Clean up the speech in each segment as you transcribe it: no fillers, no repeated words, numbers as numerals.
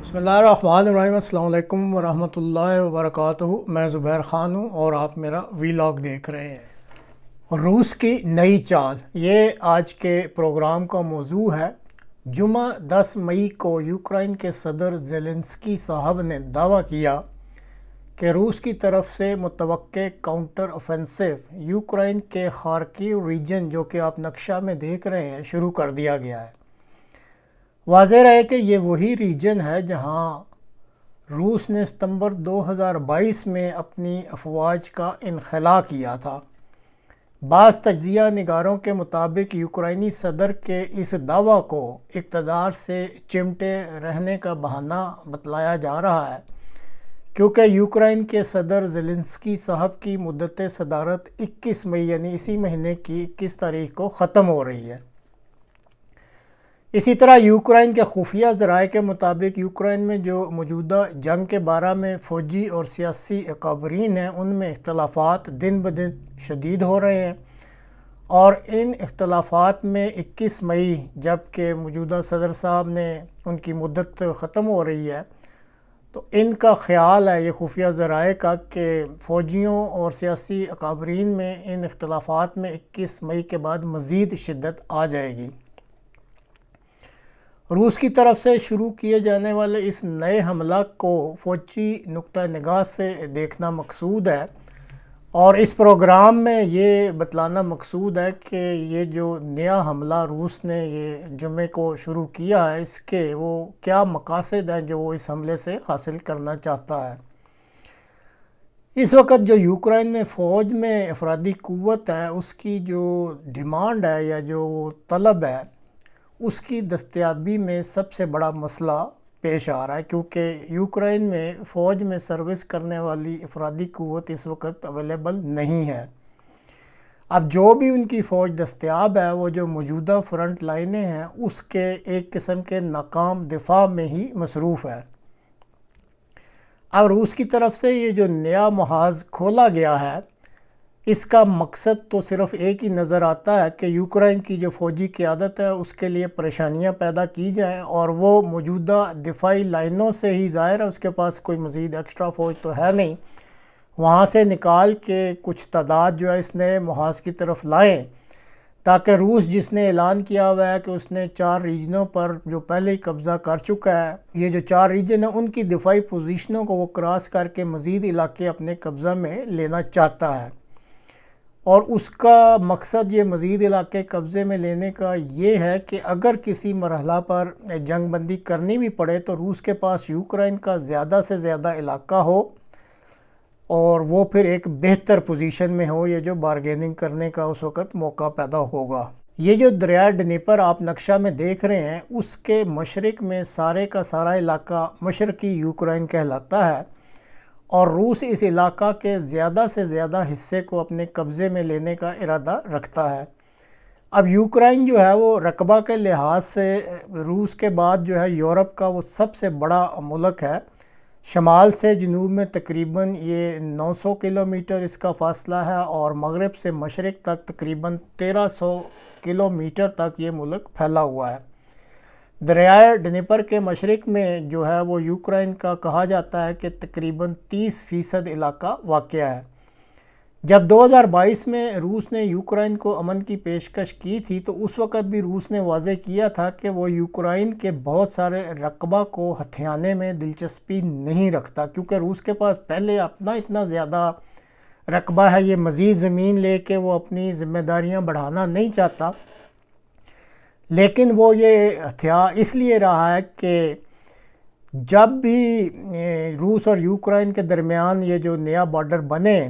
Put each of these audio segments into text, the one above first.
بسم اللہ الرحمن الرحیم۔ السلام علیکم ورحمۃ اللہ وبرکاتہ۔ میں زبیر خان ہوں اور آپ میرا ویلاگ دیکھ رہے ہیں۔ روس کی نئی چال، یہ آج کے پروگرام کا موضوع ہے۔ جمعہ 10 مئی کو یوکرائن کے صدر زیلنسکی صاحب نے دعویٰ کیا کہ روس کی طرف سے متوقع کاؤنٹر اوفینسو یوکرائن کے خارکیو ریجن، جو کہ آپ نقشہ میں دیکھ رہے ہیں، شروع کر دیا گیا ہے۔ واضح رہے کہ یہ وہی ریجن ہے جہاں روس نے ستمبر 2022 میں اپنی افواج کا انخلاء کیا تھا۔ بعض تجزیہ نگاروں کے مطابق یوکرائنی صدر کے اس دعویٰ کو اقتدار سے چمٹے رہنے کا بہانہ بتلایا جا رہا ہے، کیونکہ یوکرائن کے صدر زیلنسکی صاحب کی مدت صدارت 21 مئی یعنی اسی مہینے کی 21 تاریخ کو ختم ہو رہی ہے۔ اسی طرح یوکرائن کے خفیہ ذرائع کے مطابق یوکرائن میں جو موجودہ جنگ کے بارے میں فوجی اور سیاسی اکابرین ہیں، ان میں اختلافات دن بدن شدید ہو رہے ہیں، اور ان اختلافات میں 21 مئی جب کہ موجودہ صدر صاحب نے ان کی مدت ختم ہو رہی ہے، تو ان کا خیال ہے، یہ خفیہ ذرائع کا، کہ فوجیوں اور سیاسی اکابرین میں ان اختلافات میں 21 مئی کے بعد مزید شدت آ جائے گی۔ روس کی طرف سے شروع کیے جانے والے اس نئے حملہ کو فوجی نقطہ نگاہ سے دیکھنا مقصود ہے، اور اس پروگرام میں یہ بتلانا مقصود ہے کہ یہ جو نیا حملہ روس نے یہ جمعے کو شروع کیا ہے، اس کے وہ کیا مقاصد ہیں جو وہ اس حملے سے حاصل کرنا چاہتا ہے۔ اس وقت جو یوکرائن میں فوج میں افرادی قوت ہے، اس کی جو ڈیمانڈ ہے یا جو طلب ہے، اس کی دستیابی میں سب سے بڑا مسئلہ پیش آ رہا ہے، کیونکہ یوکرائن میں فوج میں سروس کرنے والی افرادی قوت اس وقت اویلیبل نہیں ہے۔ اب جو بھی ان کی فوج دستیاب ہے، وہ جو موجودہ فرنٹ لائنیں ہیں، اس کے ایک قسم کے ناکام دفاع میں ہی مصروف ہے۔ اب روس کی طرف سے یہ جو نیا محاذ کھولا گیا ہے، اس کا مقصد تو صرف ایک ہی نظر آتا ہے کہ یوکرائن کی جو فوجی قیادت ہے، اس کے لیے پریشانیاں پیدا کی جائیں، اور وہ موجودہ دفاعی لائنوں سے ہی ظاہر ہے اس کے پاس کوئی مزید ایکسٹرا فوج تو ہے نہیں، وہاں سے نکال کے کچھ تعداد جو ہے اس نئے محاذ کی طرف لائیں، تاکہ روس جس نے اعلان کیا ہوا ہے کہ اس نے 4 ریجنوں پر جو پہلے ہی قبضہ کر چکا ہے، یہ جو 4 ریجن ہیں ان کی دفاعی پوزیشنوں کو وہ کراس کر کے مزید علاقے اپنے قبضہ میں لینا چاہتا ہے۔ اور اس کا مقصد یہ مزید علاقے قبضے میں لینے کا یہ ہے کہ اگر کسی مرحلہ پر جنگ بندی کرنی بھی پڑے تو روس کے پاس یوکرائن کا زیادہ سے زیادہ علاقہ ہو، اور وہ پھر ایک بہتر پوزیشن میں ہو، یہ جو بارگیننگ کرنے کا اس وقت موقع پیدا ہوگا۔ یہ جو دریا ڈنیپر آپ نقشہ میں دیکھ رہے ہیں، اس کے مشرق میں سارے کا سارا علاقہ مشرقی یوکرائن کہلاتا ہے، اور روس اس علاقہ کے زیادہ سے زیادہ حصے کو اپنے قبضے میں لینے کا ارادہ رکھتا ہے۔ اب یوکرائن جو ہے وہ رقبہ کے لحاظ سے روس کے بعد جو ہے یورپ کا وہ سب سے بڑا ملک ہے۔ شمال سے جنوب میں تقریباً یہ 900 کلومیٹر اس کا فاصلہ ہے، اور مغرب سے مشرق تک تقریباً 1300 کلومیٹر تک یہ ملک پھیلا ہوا ہے۔ دریائے ڈنیپر کے مشرق میں جو ہے وہ یوکرائن کا کہا جاتا ہے کہ تقریباً 30% علاقہ واقع ہے۔ جب 2022 میں روس نے یوکرائن کو امن کی پیشکش کی تھی، تو اس وقت بھی روس نے واضح کیا تھا کہ وہ یوکرائن کے بہت سارے رقبہ کو ہتھیانے میں دلچسپی نہیں رکھتا، کیونکہ روس کے پاس پہلے اپنا اتنا زیادہ رقبہ ہے، یہ مزید زمین لے کے وہ اپنی ذمہ داریاں بڑھانا نہیں چاہتا۔ لیکن وہ یہ ہتھیار اس لیے رہا ہے کہ جب بھی روس اور یوکرائن کے درمیان یہ جو نیا بارڈر بنے،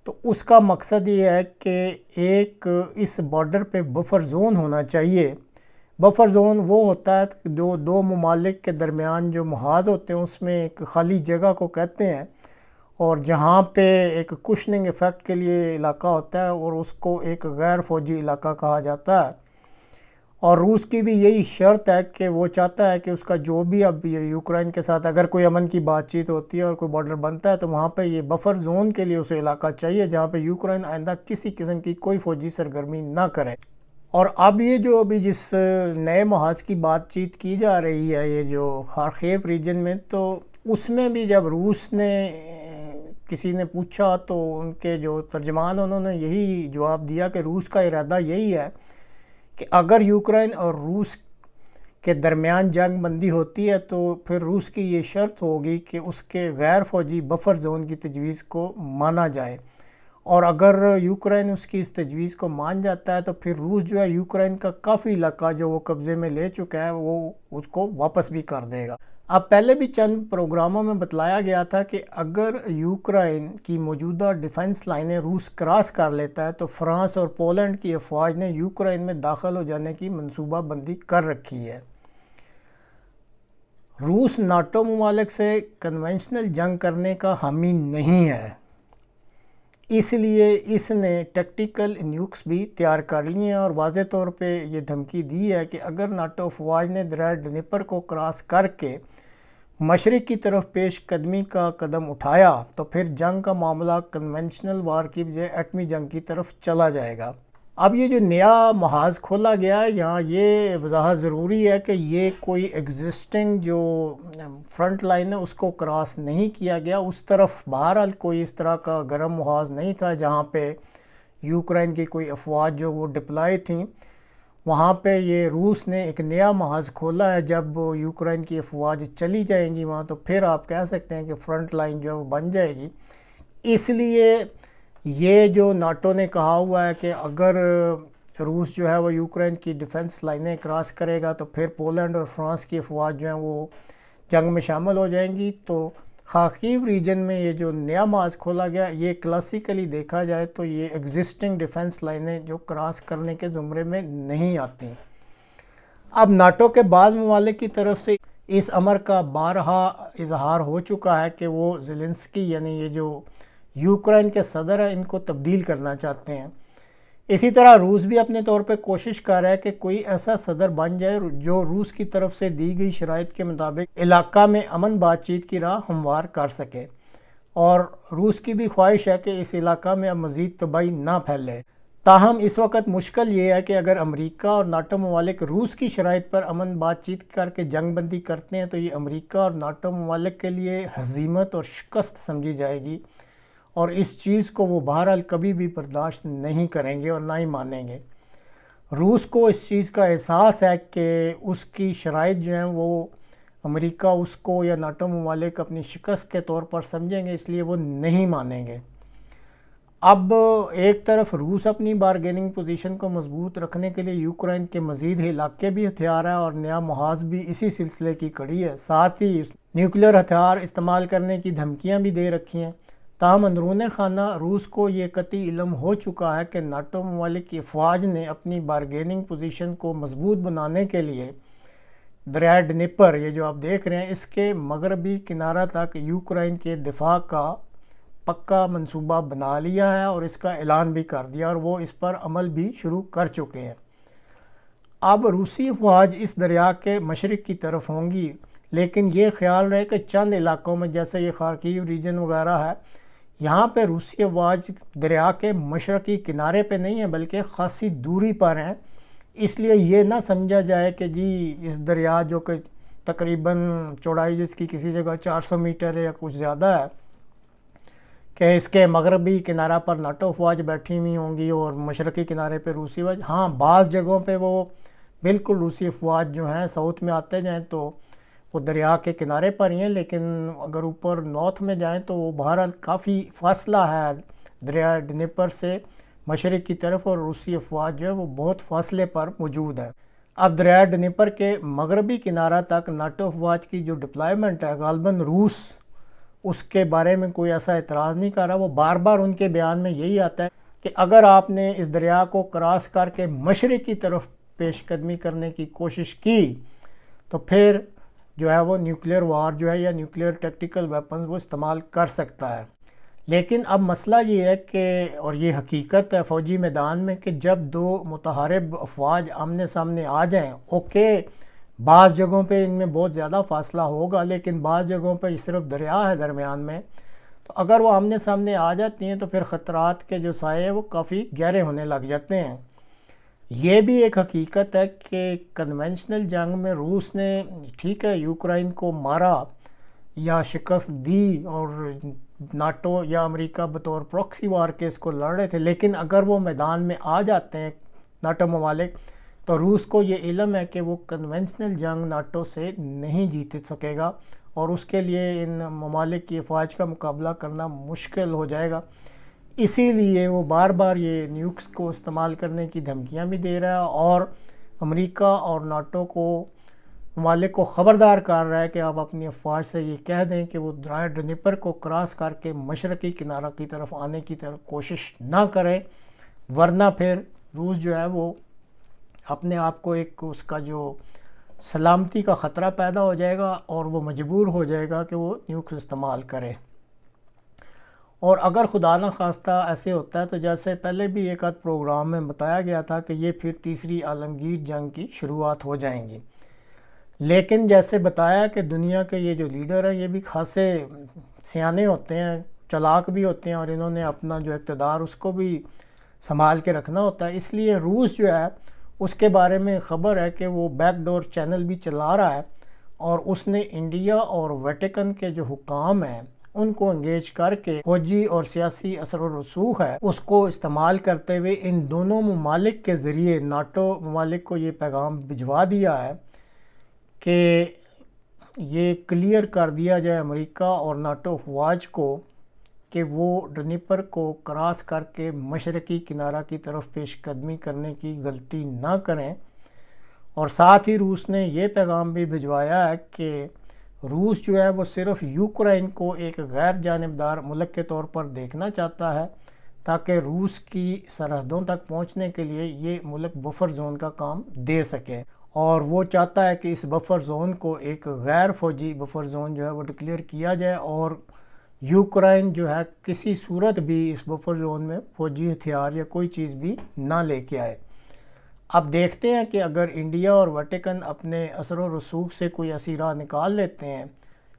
تو اس کا مقصد یہ ہے کہ ایک اس بارڈر پہ بفر زون ہونا چاہیے۔ بفر زون وہ ہوتا ہے جو دو ممالک کے درمیان جو محاذ ہوتے ہیں، اس میں ایک خالی جگہ کو کہتے ہیں، اور جہاں پہ ایک کشننگ ایفیکٹ کے لیے علاقہ ہوتا ہے، اور اس کو ایک غیر فوجی علاقہ کہا جاتا ہے۔ اور روس کی بھی یہی شرط ہے کہ وہ چاہتا ہے کہ اس کا جو بھی اب یوکرائن کے ساتھ اگر کوئی امن کی بات چیت ہوتی ہے اور کوئی بارڈر بنتا ہے، تو وہاں پہ یہ بفر زون کے لیے اسے علاقہ چاہیے جہاں پہ یوکرائن آئندہ کسی قسم کی کوئی فوجی سرگرمی نہ کرے۔ اور اب یہ جو ابھی جس نئے محاذ کی بات چیت کی جا رہی ہے، یہ جو خارکیو ریجن میں، تو اس میں بھی جب روس نے کسی نے پوچھا تو ان کے جو ترجمان انہوں نے یہی جواب دیا کہ روس کا ارادہ یہی ہے کہ اگر یوکرین اور روس کے درمیان جنگ بندی ہوتی ہے تو پھر روس کی یہ شرط ہوگی کہ اس کے غیر فوجی بفر زون کی تجویز کو مانا جائے، اور اگر یوکرین اس کی اس تجویز کو مان جاتا ہے تو پھر روس جو ہے یوکرین کا کافی علاقہ جو وہ قبضے میں لے چکا ہے وہ اس کو واپس بھی کر دے گا۔ اب پہلے بھی چند پروگراموں میں بتلایا گیا تھا کہ اگر یوکرین کی موجودہ ڈیفنس لائنیں روس کراس کر لیتا ہے تو فرانس اور پولینڈ کی افواج نے یوکرین میں داخل ہو جانے کی منصوبہ بندی کر رکھی ہے۔ روس ناٹو ممالک سے کنونشنل جنگ کرنے کا حامی نہیں ہے، اس لیے اس نے ٹیکٹیکل نیوکس بھی تیار کر لی ہیں، اور واضح طور پہ یہ دھمکی دی ہے کہ اگر ناٹو افواج نے دریائے ڈنیپر کو کراس کر کے مشرق کی طرف پیش قدمی کا قدم اٹھایا تو پھر جنگ کا معاملہ کنونشنل وار کی بجائے ایٹمی جنگ کی طرف چلا جائے گا۔ اب یہ جو نیا محاذ کھولا گیا ہے، یہاں یہ وضاحت ضروری ہے کہ یہ کوئی ایگزسٹنگ جو فرنٹ لائن ہے اس کو کراس نہیں کیا گیا، اس طرف بہرحال کوئی اس طرح کا گرم محاذ نہیں تھا جہاں پہ یوکرین کی کوئی افواج جو وہ ڈپلائی تھیں، وہاں پہ یہ روس نے ایک نیا محاذ کھولا ہے۔ جب یوکرین کی افواج چلی جائیں گی وہاں تو پھر آپ کہہ سکتے ہیں کہ فرنٹ لائن جو بن جائے گی۔ اس لیے یہ جو ناٹو نے کہا ہوا ہے کہ اگر روس جو ہے وہ یوکرین کی ڈیفنس لائنیں کراس کرے گا تو پھر پولینڈ اور فرانس کی افواج جو ہیں وہ جنگ میں شامل ہو جائیں گی، تو خارکیو ریجن میں یہ جو نیا محاذ کھولا گیا یہ کلاسیکلی دیکھا جائے تو یہ ایگزسٹنگ ڈیفنس لائنیں جو کراس کرنے کے زمرے میں نہیں آتی۔ اب ناٹو کے بعض ممالک کی طرف سے اس امر کا بارہا اظہار ہو چکا ہے کہ وہ زیلنسکی یعنی یہ جو یوکرین کے صدر ہیں ان کو تبدیل کرنا چاہتے ہیں۔ اسی طرح روس بھی اپنے طور پہ کوشش کر رہا ہے کہ کوئی ایسا صدر بن جائے جو روس کی طرف سے دی گئی شرائط کے مطابق علاقہ میں امن بات چیت کی راہ ہموار کر سکے، اور روس کی بھی خواہش ہے کہ اس علاقہ میں اب مزید تباہی نہ پھیلے۔ تاہم اس وقت مشکل یہ ہے کہ اگر امریکہ اور ناٹو ممالک روس کی شرائط پر امن بات چیت کر کے جنگ بندی کرتے ہیں تو یہ امریکہ اور ناٹو ممالک کے لیے ہزیمت اور شکست سمجھی جائے گی، اور اس چیز کو وہ بہرحال کبھی بھی برداشت نہیں کریں گے اور نہ ہی مانیں گے۔ روس کو اس چیز کا احساس ہے کہ اس کی شرائط جو ہیں وہ امریکہ اس کو یا ناٹو ممالک اپنی شکست کے طور پر سمجھیں گے، اس لیے وہ نہیں مانیں گے۔ اب ایک طرف روس اپنی بارگیننگ پوزیشن کو مضبوط رکھنے کے لیے یوکرین کے مزید علاقے بھی ہتھیار ہے، اور نیا محاذ بھی اسی سلسلے کی کڑی ہے، ساتھ ہی نیوکلیئر ہتھیار استعمال کرنے کی دھمکیاں بھی دے رکھی ہیں۔ تاہم اندرون خانہ روس کو یہ قطعی علم ہو چکا ہے کہ ناٹو ممالک کی افواج نے اپنی بارگیننگ پوزیشن کو مضبوط بنانے کے لیے دریائے ڈنیپر یہ جو آپ دیکھ رہے ہیں اس کے مغربی کنارہ تک یوکرین کے دفاع کا پکا منصوبہ بنا لیا ہے، اور اس کا اعلان بھی کر دیا، اور وہ اس پر عمل بھی شروع کر چکے ہیں۔ اب روسی افواج اس دریا کے مشرق کی طرف ہوں گی، لیکن یہ خیال رہے کہ چند علاقوں میں جیسے یہ خارکیو ریجن وغیرہ ہے، یہاں پہ روسی افواج دریا کے مشرقی کنارے پہ نہیں ہیں بلکہ خاصی دوری پر ہیں، اس لیے یہ نہ سمجھا جائے کہ جی اس دریا جو کہ تقریباً چوڑائی جس کی کسی جگہ 400 میٹر ہے یا کچھ زیادہ ہے، کہ اس کے مغربی کنارہ پر ناٹو افواج بیٹھی ہوئی ہوں گی اور مشرقی کنارے پہ روسی افواج۔ ہاں بعض جگہوں پہ وہ بالکل روسی افواج جو ہیں ساؤتھ میں آتے جائیں تو وہ دریا کے کنارے پر ہی ہیں، لیکن اگر اوپر نارتھ میں جائیں تو وہ بہرحال کافی فاصلہ ہے دریا ڈنیپر سے مشرق کی طرف، اور روسی افواج جو ہے وہ بہت فاصلے پر موجود ہے۔ اب دریا ڈنیپر کے مغربی کنارہ تک ناٹو افواج کی جو ڈپلائمنٹ ہے غالباً روس اس کے بارے میں کوئی ایسا اعتراض نہیں کر رہا۔ وہ بار بار ان کے بیان میں یہی آتا ہے کہ اگر آپ نے اس دریا کو کراس کر کے مشرق کی طرف پیش قدمی کرنے کی کوشش کی تو پھر جو ہے وہ نیوکلیئر وار جو ہے یا نیوکلیئر ٹیکٹیکل ویپنز وہ استعمال کر سکتا ہے۔ لیکن اب مسئلہ یہ ہے کہ، اور یہ حقیقت ہے فوجی میدان میں، کہ جب دو متحارب افواج آمنے سامنے آ جائیں، اوکے بعض جگہوں پہ ان میں بہت زیادہ فاصلہ ہوگا لیکن بعض جگہوں پہ صرف دریا ہے درمیان میں، تو اگر وہ آمنے سامنے آ جاتی ہیں تو پھر خطرات کے جو سائے ہیں وہ کافی گہرے ہونے لگ جاتے ہیں۔ یہ بھی ایک حقیقت ہے کہ کنونشنل جنگ میں روس نے ٹھیک ہے یوکرائن کو مارا یا شکست دی اور ناٹو یا امریکہ بطور پروکسی وار کے اس کو لڑ رہے تھے، لیکن اگر وہ میدان میں آ جاتے ہیں ناٹو ممالک تو روس کو یہ علم ہے کہ وہ کنونشنل جنگ ناٹو سے نہیں جیت سکے گا اور اس کے لیے ان ممالک کی افواج کا مقابلہ کرنا مشکل ہو جائے گا۔ اسی لیے وہ بار بار یہ نیوکس کو استعمال کرنے کی دھمکیاں بھی دے رہا ہے اور امریکہ اور ناٹو کو ممالک کو خبردار کر رہا ہے کہ آپ اپنی افواج سے یہ کہہ دیں کہ وہ دریا ڈنیپر کو کراس کر کے مشرقی کنارہ کی طرف آنے کی طرف کوشش نہ کریں، ورنہ پھر روس جو ہے وہ اپنے آپ کو ایک اس کا جو سلامتی کا خطرہ پیدا ہو جائے گا اور وہ مجبور ہو جائے گا کہ وہ نیوکس استعمال کرے۔ اور اگر خدا نہ خواستہ ایسے ہوتا ہے تو جیسے پہلے بھی ایک آدھ پروگرام میں بتایا گیا تھا کہ یہ پھر تیسری عالمگیر جنگ کی شروعات ہو جائیں گی، لیکن جیسے بتایا کہ دنیا کے یہ جو لیڈر ہیں یہ بھی خاصے سیانے ہوتے ہیں، چلاک بھی ہوتے ہیں اور انہوں نے اپنا جو اقتدار اس کو بھی سنبھال کے رکھنا ہوتا ہے، اس لیے روس جو ہے اس کے بارے میں خبر ہے کہ وہ بیک ڈور چینل بھی چلا رہا ہے اور اس نے انڈیا اور ویٹیکن کے جو حکام ہیں ان کو انگیج کر کے فوجی اور سیاسی اثر و رسوخ ہے اس کو استعمال کرتے ہوئے ان دونوں ممالک کے ذریعے ناٹو ممالک کو یہ پیغام بھجوا دیا ہے کہ یہ کلیئر کر دیا جائے امریکہ اور ناٹو افواج کو کہ وہ ڈنیپر کو کراس کر کے مشرقی کنارہ کی طرف پیش قدمی کرنے کی غلطی نہ کریں، اور ساتھ ہی روس نے یہ پیغام بھی بھجوایا ہے کہ روس جو ہے وہ صرف یوکرائن کو ایک غیر جانبدار ملک کے طور پر دیکھنا چاہتا ہے تاکہ روس کی سرحدوں تک پہنچنے کے لیے یہ ملک بفر زون کا کام دے سکے، اور وہ چاہتا ہے کہ اس بفر زون کو ایک غیر فوجی بفر زون جو ہے وہ ڈکلیئر کیا جائے اور یوکرائن جو ہے کسی صورت بھی اس بفر زون میں فوجی ہتھیار یا کوئی چیز بھی نہ لے کے آئے۔ اب دیکھتے ہیں کہ اگر انڈیا اور ویٹیکن اپنے اثر و رسوخ سے کوئی ایسی راہ نکال لیتے ہیں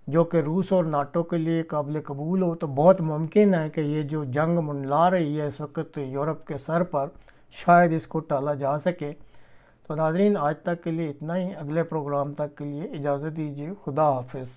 جو کہ روس اور ناٹو کے لیے قابل قبول ہو تو بہت ممکن ہے کہ یہ جو جنگ منڈلا رہی ہے اس وقت یورپ کے سر پر شاید اس کو ٹالا جا سکے۔ تو ناظرین آج تک کے لیے اتنا ہی، اگلے پروگرام تک کے لیے اجازت دیجیے، خدا حافظ۔